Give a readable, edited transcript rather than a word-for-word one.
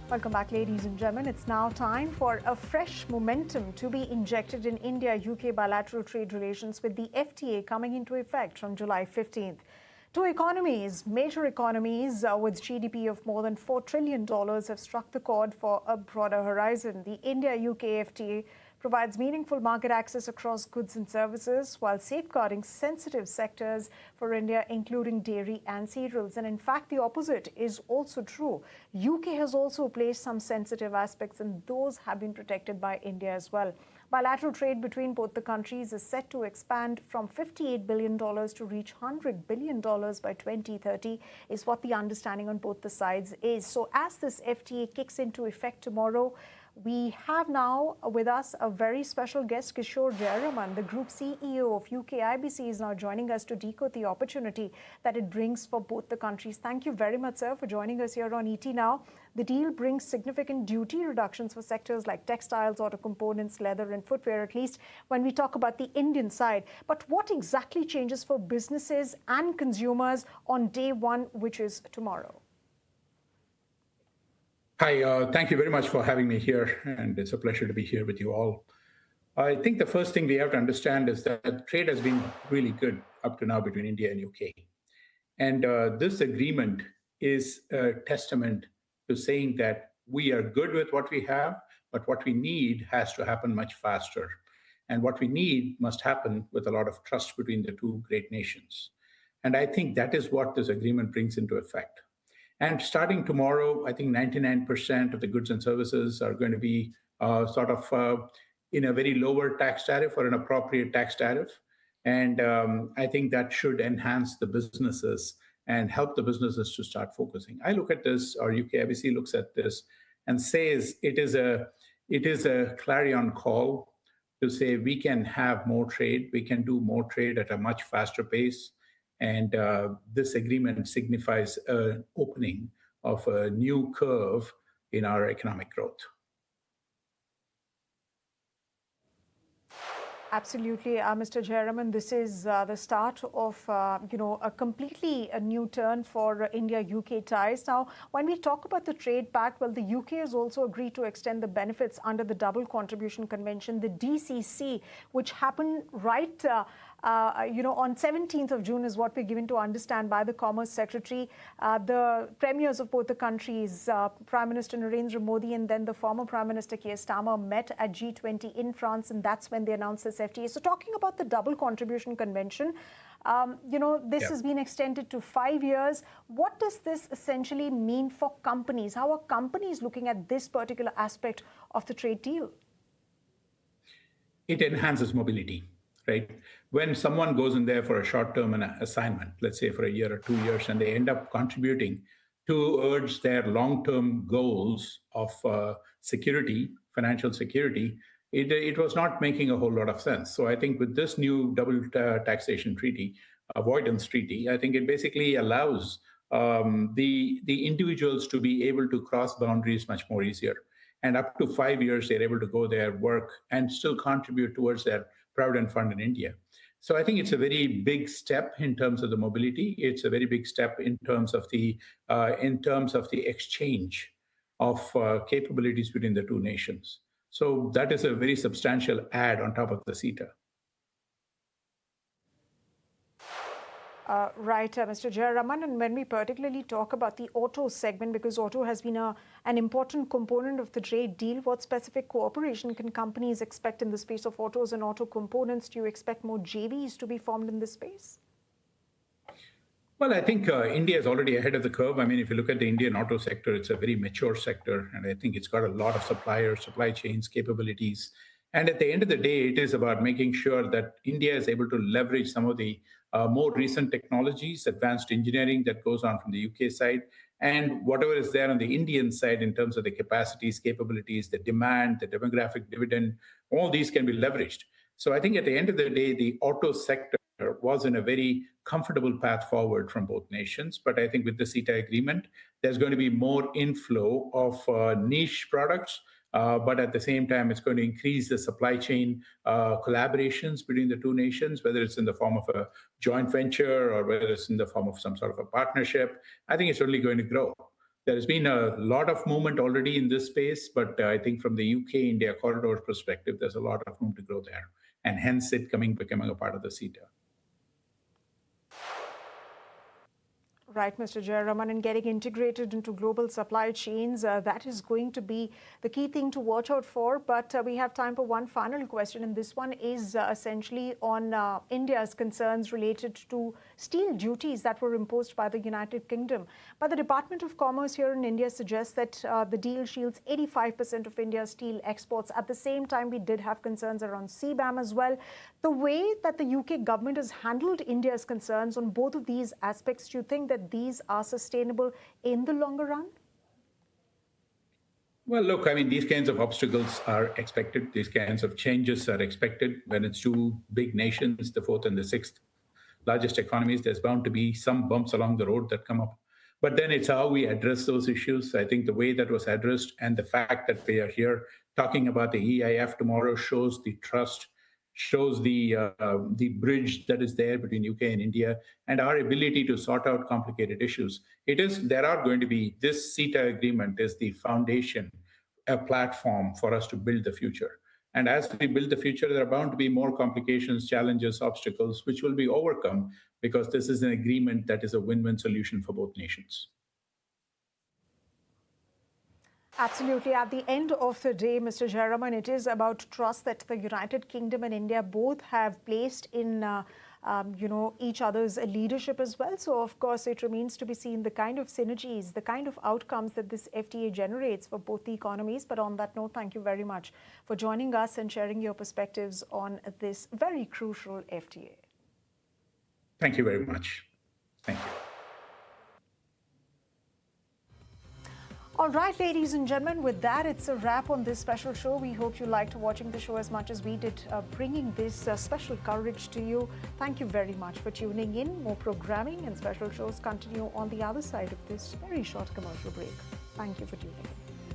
Welcome back, ladies and gentlemen. It's now time for a fresh momentum to be injected in India-UK bilateral trade relations, with the FTA coming into effect on July 15th. Two economies, major economies with GDP of more than $4 trillion have struck the chord for a broader horizon. The India-UK FTA provides meaningful market access across goods and services while safeguarding sensitive sectors for India, including dairy and cereals. And in fact, the opposite is also true. UK has also placed some sensitive aspects, and those have been protected by India as well. Bilateral trade between both the countries is set to expand from $58 billion to reach $100 billion by 2030, is what the understanding on both the sides is. So as this FTA kicks into effect tomorrow, we have now with us a very special guest, Kishore Jayaraman, the Group CEO of UKIBC, is now joining us to decode the opportunity that it brings for both the countries. Thank you very much, sir, for joining us here on ET Now. The deal brings significant duty reductions for sectors like textiles, auto components, leather and footwear, at least when we talk about the Indian side. But what exactly changes for businesses and consumers on day one, which is tomorrow? Hi, thank you very much for having me here, and it's a pleasure to be here with you all. I think the first thing we have to understand is that trade has been really good up to now between India and UK. And this agreement is a testament to saying that we are good with what we have, but what we need has to happen much faster. And what we need must happen with a lot of trust between the two great nations. And I think that is what this agreement brings into effect. And starting tomorrow, I think 99% of the goods and services are going to be in a very lower tax tariff or an appropriate tax tariff. And I think that should enhance the businesses and help the businesses to start focusing. I look at this, or UKIBC looks at this, and says it is a clarion call to say we can have more trade, we can do more trade at a much faster pace. And this agreement signifies an opening of a new curve in our economic growth. Absolutely, Mr. Jayaraman, this is the start of, a completely new turn for India-UK ties. Now, when we talk about the trade pact, well, the UK has also agreed to extend the benefits under the Double Contribution Convention, the DCC, which happened right on 17th of June is what we're given to understand by the Commerce Secretary. The premiers of both the countries, Prime Minister Narendra Modi and then the former Prime Minister Keir Starmer, met at G20 in France, and that's when they announced this FTA. So talking about the Double Contribution Convention, this has been extended to 5 years. What does this essentially mean for companies? How are companies looking at this particular aspect of the trade deal? It enhances mobility. Right? When someone goes in there for a short-term assignment, let's say for a year or 2 years, and they end up contributing towards their long-term goals of security, financial security, it was not making a whole lot of sense. So I think with this new double taxation treaty, avoidance treaty, I think it basically allows the individuals to be able to cross boundaries much more easier. And up to 5 years, they're able to go there, work, and still contribute towards their Provident Fund in India. So I think it's a very big step in terms of the mobility. It's a very big step in terms of the exchange of capabilities between the two nations. So that is a very substantial add on top of the CETA. Right, Mr. Jayaraman, and when we particularly talk about the auto segment, because auto has been an important component of the trade deal, what specific cooperation can companies expect in the space of autos and auto components? Do you expect more JVs to be formed in this space? Well, I think India is already ahead of the curve. I mean, if you look at the Indian auto sector, it's a very mature sector, and I think it's got a lot of suppliers, supply chains, capabilities. And at the end of the day, it is about making sure that India is able to leverage some of the more recent technologies, advanced engineering that goes on from the UK side, and whatever is there on the Indian side in terms of the capacities, capabilities, the demand, the demographic dividend, all these can be leveraged. So I think at the end of the day, the auto sector was in a very comfortable path forward from both nations. But I think with the CETA agreement, there's going to be more inflow of niche products. But at the same time, it's going to increase the supply chain collaborations between the two nations, whether it's in the form of a joint venture or whether it's in the form of some sort of a partnership. I think it's only going to grow. There's been a lot of movement already in this space, but I think from the UK-India corridor perspective, there's a lot of room to grow there, and hence it becoming a part of the CETA. Right, Mr. Jayaraman, and getting integrated into global supply chains, that is going to be the key thing to watch out for. But we have time for one final question, and this one is essentially on India's concerns related to steel duties that were imposed by the United Kingdom. But the Department of Commerce here in India suggests that the deal shields 85% of India's steel exports. At the same time, we did have concerns around CBAM as well. The way that the UK government has handled India's concerns on both of these aspects, do you think that these are sustainable in the longer run? Well, look, I mean, these kinds of obstacles are expected. These kinds of changes are expected when it's two big nations, the fourth and the sixth largest economies. There's bound to be some bumps along the road that come up. But then it's how we address those issues. I think the way that was addressed and the fact that we are here talking about the EIF tomorrow shows the trust, shows the bridge that is there between UK and India, and our ability to sort out complicated issues. There are going to be, this CETA agreement is the foundation, a platform for us to build the future. And as we build the future, there are bound to be more complications, challenges, obstacles, which will be overcome because this is an agreement that is a win-win solution for both nations. Absolutely. At the end of the day, Mr. Jayaraman, it is about trust that the United Kingdom and India both have placed in each other's leadership as well. So, of course, it remains to be seen the kind of synergies, the kind of outcomes that this FTA generates for both the economies. But on that note, thank you very much for joining us and sharing your perspectives on this very crucial FTA. Thank you very much. Thank you. All right, ladies and gentlemen, with that, it's a wrap on this special show. We hope you liked watching the show as much as we did bringing this special coverage to you. Thank you very much for tuning in. More programming and special shows continue on the other side of this very short commercial break. Thank you for tuning in.